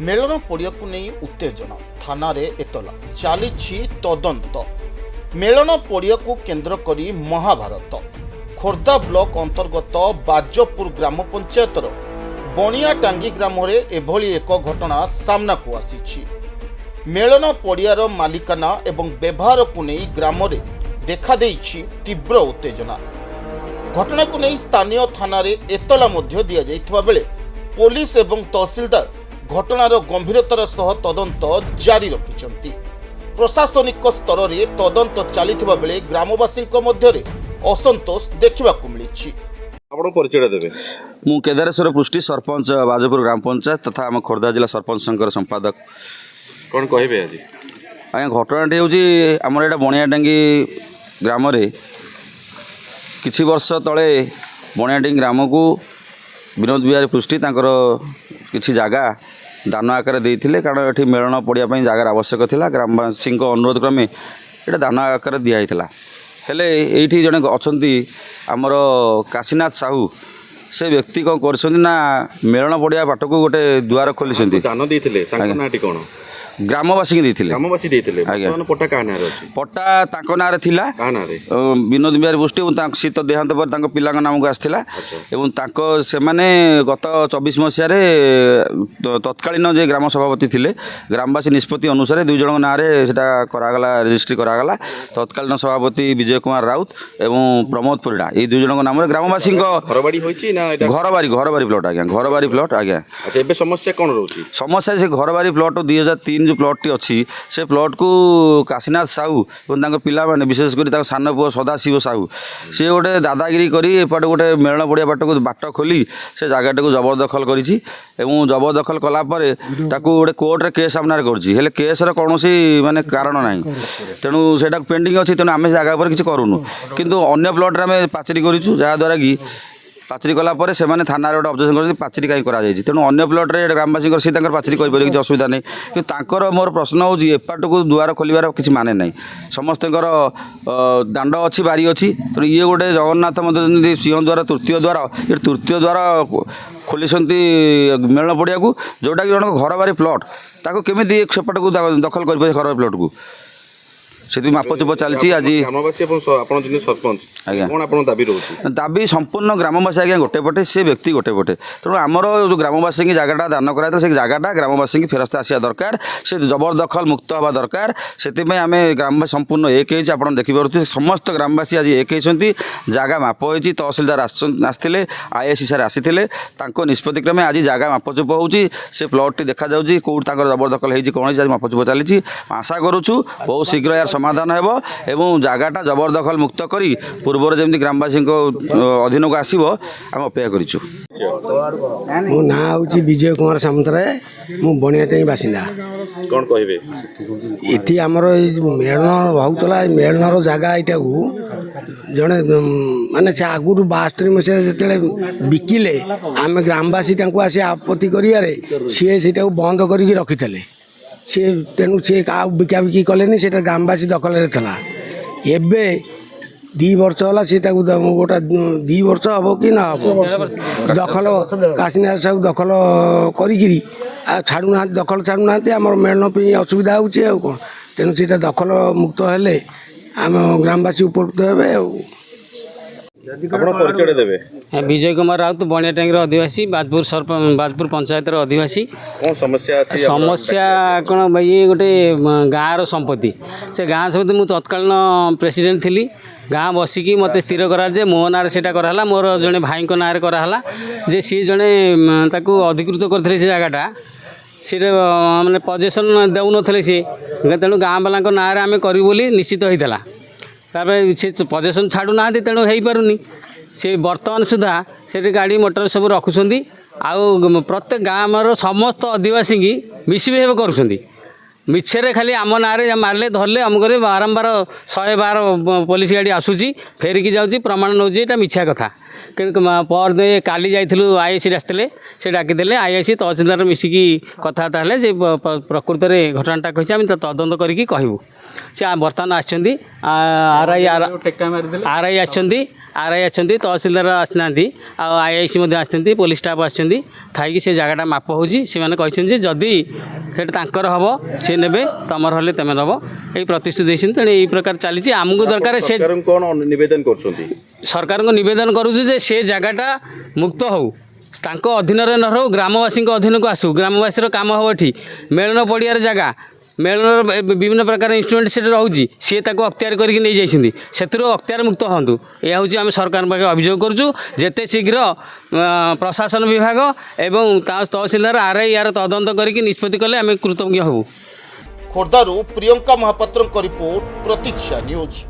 Melon पड़ियाकु नहीं उत्तेजना थाना रे एतला चली तदंत मेलन पड़ियाकु केन्द्र करी महाभारत खोर्धा ब्लॉक अंतर्गत बाजपुर ग्राम पंचायतर बणियाटांगी ग्राम एभली एक घटना सामना को आसी मेलन पड़ियार मालिकाना एवं व्यवहार को नहीं ग्राम रे देखा देइछि तीव्र उत्तेजना घटना को नहीं स्थानीय थाना रे एतला मध्य दिया जाइथिबा बेले पुलिस एवं तहसीलदार घटनार गंभीरतार सह तदंत जारी रखिछन्ति। प्रशासनिक स्तर रे तदंत चलिथिबा बेले ग्रामवासी मध्य असंतोष देखा मिली। परिचय देवे मु केदारेश्वर पृष्टि सरपंच बाजपुर ग्राम पंचायत तथा आम खोर्धा जिला सरपंच संघर संपादक। कौन कहे आज आज्ञा घटनाटी हूँ आमर यहाँ बणियाटांगी ग्राम किछि वर्ष तले बणियाटांगी ग्राम को विनोद बिहारी पृष्टि किछि जागा दान आकार देते कारण ये मेलन पड़िया जगार आवश्यक था ग्रामवासी अनुरोध क्रमे ये दान आकार दिखाई हेले ये जड़े अच्छा आमर काशीनाथ साहू से व्यक्ति कौन कर मेलन पड़िया बाट को गोटे द्वार खोली दान देते कौन ग्रामवासी ग्रामवासी देते पट्टा क्या ना पट्टा तांको नारे थिला विनोद बिहारी पृष्टि सी तो देहांत पर पिला नाम को आसाला से गत 24 मसीह तत्कालीन जे ग्राम सभापति थिले ग्रामवासी निष्पत्ति अनुसार दुई जन ना करागला रेजिस्ट्री करागला तत्कालीन सभापति विजय कुमार राउत एवं प्रमोद परिड़ा ये दुई जन नाम ग्रामवासी घरबारी प्लट आज्ञा घरबारी प्लट आज्ञा समस्या कौन रोची समस्या से घरबारी प्लट 2003 जो प्लट टी अच्छी से प्लट को काशीनाथ साहू और पिला माने विशेषकर सान पुओ सदाशिव साहू सी गोटे दादागिरी करी एपटे गोटे मेलन पड़िया बाट खोली से जगह को जबरदखल कर जबरदखल कलापर गोटे कोर्टे केस सामने कर केसर कौन माने कारण ना तेणु से पेंडिंग अच्छी तेणु आम जगह पर किसी करूँ किंतु अन्य प्लट्रे आम पाचेरी करूँ जहाँद्वारा कि पाचेरी कलापर से थाना गोटे अब्जेक्शन कर पाचेरी कहीं कराई तेणु अन्य प्लट्रे ग्रामवासी सी पाचेरी कर किसी असुविधा नहीं कि मोर प्रश्न हूँ एपाट को द्वार खोलिबार किसी माने ना समस्त दांड अच्छी बारी अच्छी तेणु ये गोटे जगन्नाथ मंदिर सिंह द्वार तृतीय द्वार ये तृतीय द्वार खोली मेलन पड़िया को जोटा कि जन घर बारी प्लट ताको केमी सेपट को दखल कर घर प्लट को से मापचुप चलती आज सरपंच आज्ञा कौन दाबी रोचे दाबी संपूर्ण ग्रामवासी आज्ञा गोटे पटे से व्यक्ति गोटे पटे तेणु आमर जो ग्रामवासी की जगह दान कराई से जगह ग्रामवासी की फेरस्त आसा दरकार से जबरदखल मुक्त हवा दरकार से आम ग्रामवासी संपूर्ण एक आप देखिपे समस्त ग्रामवासी आज एक होती जगह माप होती तहसीलदार आसते आईएससी सार आसी निष्पत्ति क्रमे आज जगह मापचुप होती से प्लट टी देखा जाऊँगी कौट जबरदखल होती कौन आज मापचुप चली आशा करुँ बहुत शीघ्र यार समाधान हेबो एवं जगहटा जबरदखल मुक्त करी पूर्वर जमी ग्रामवासी अधीन को आसो आम अपेक्षा करूँ। मो ना हूँ विजय कुमार सामंतराय मु बणियाटांगी बासिंदा। कौन कहे ये आमर मेलन होता मेलन जगह यहाँ को जड़े माने से आगुरी 72 मसीह जो बिकिले आम ग्रामवासी आसी आपत्ति कर सी से बंद करके रखी सी तेणु सी क्या बिकाबिकी कले से ग्रामवासी दखल था एबे 2 वर्ष है सी गोटा 2 वर्ष हम कि ना हम दखल काशीनाथ साहू दखल करी छाड़ूना दखल छाड़ूना आम मेलन असुविधा हो कौन तेणु से दखल मुक्त हेले आम ग्रामवासी उपकृत परिचय देवे विजय कुमार राउत बणियाटांगी अधिवासी बाजपुर पंचायत अधिवासी कौन समस्या समस्या कौन ये गोटे गाँव संपत्ति से गाँव संपत्ति मुझे तत्कालीन प्रेसिडेंट थी गाँ बसिकी मत स्थिर करा जे मो ना कराला मोर जड़े भाई ना कराला जे सी जड़े अधिकृत करते से जगहटा सी माने पजेसन देउन सी तेणु गाँ वाला ना आम करूँ बोली निश्चित होता तापर से पजेसन छाड़ू ना तेणु हो पारुनी से बर्तमान सुधा से गाड़ी मोटर सब रखुंट आउ प्रत्येक गाँव समस्त आदिवासी की मिसबिहेव कर मिछे खाली आम ना मारे धरले अमुक बारंबार 112 पुलिस गाड़ी आसूसी फेरिकी जाऊँगी प्रमाण नौ मिछा कथा कि पर काली जाइलु आईएससी आसते से डाकिदेले आईएससी तहसीलदार मिसिकी कथबार्ता है प्रकृत में घटनाटा कही आम तदंत करके कहूँ से बर्तमान आर आई आसछंती आरआई आछंती तहसीलदार आसनांती आईआईसी मध्य आछंती पुलिस स्टाफ आछंती थाई से जगहटा माप होउची से माने कहछन जे जदी सेटा तांकर हबो से नेबे तमर हले तमे नबो एई प्रतिश्रुति देछन तणे एई प्रकार चलीची आमगु दरकार से सरकार कोन निवेदन करछंती सरकार को निवेदन करूछु जे से जगहटा मुक्त हो तांको अधीन न रहो ग्रामवासी अधीन को आसू ग्रामवासी काम हम एठी मेलन पड़ियार जगह मेलन विभिन्न प्रकार इंस्ट्रुमेंट से रोचे सी अख्तियार करके नहीं जाइए से अख्तियार मुक्त हूँ यह हूँ आम सरकार पाखे अभियोग करुँ जेते शीघ्र प्रशासन विभाग एवं तहसीलदार आरआई यार तदंत करके निष्पत्ति कले आम कृतज्ञ हूँ। खोर्धारू प्रियंका महापात्र रिपोर्ट प्रतीक्षा न्यूज।